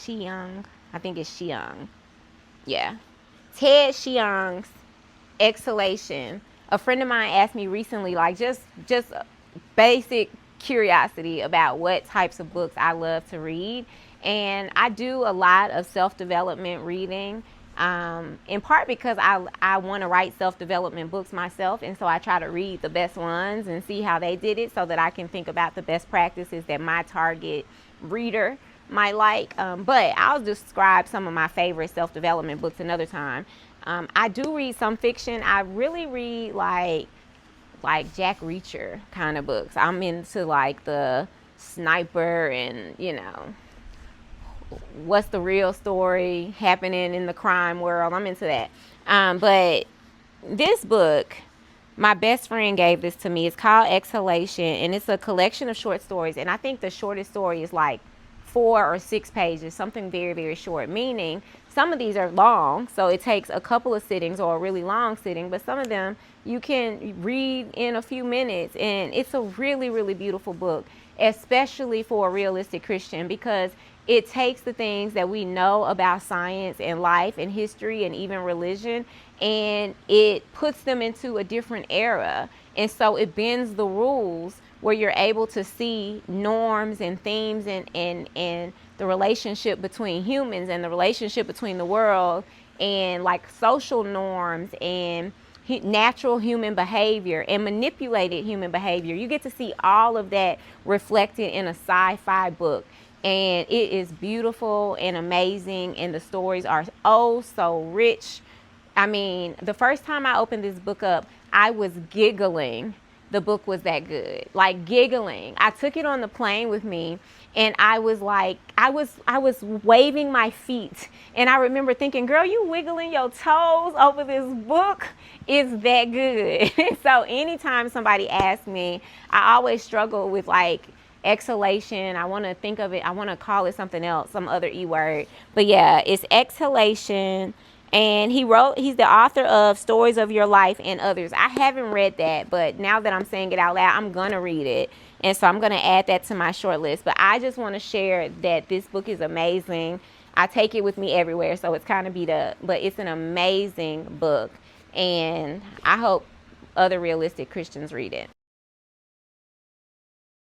Chiang. I think it's Chiang. Yeah. Ted Chiang's Exhalation. A friend of mine asked me recently, like just basic curiosity about what types of books I love to read. And I do a lot of self-development reading, in part because I want to write self-development books myself. And so I try to read the best ones and see how they did it so that I can think about the best practices that my target reader might like. But I'll describe some of my favorite self-development books another time. I do read some fiction. I really read like Jack Reacher kind of books. I'm into like the sniper and, what's the real story happening in the crime world. I'm into that. But this book, my best friend gave this to me. It's called Exhalation, and it's a collection of short stories. And I think the shortest story is like 4 or 6 pages, something very, very short, meaning some of these are long, so it takes a couple of sittings or a really long sitting, but some of them you can read in a few minutes. And it's a really, really beautiful book, especially for a realistic Christian, because it takes the things that we know about science and life and history and even religion, and it puts them into a different era. And so it bends the rules where you're able to see norms and themes and the relationship between humans and the relationship between the world and like social norms and natural human behavior and manipulated human behavior. You get to see all of that reflected in a sci-fi book. And it is beautiful and amazing, and the stories are oh so rich. I mean, the first time I opened this book up, I was giggling. The book was that good, like giggling. I took it on the plane with me, and I was like, I was waving my feet, and I remember thinking, girl, you wiggling your toes over this book. Is that good? So anytime somebody asks me, I always struggle with like exhalation. I want to think of it. I want to call it something else, some other word. But yeah, it's Exhalation. And he's the author of Stories of Your Life and Others. I haven't read that, but now that I'm saying it out loud, I'm going to read it. And so I'm going to add that to my short list. But I just want to share that this book is amazing. I take it with me everywhere, so it's kind of beat up. But it's an amazing book. And I hope other realistic Christians read it.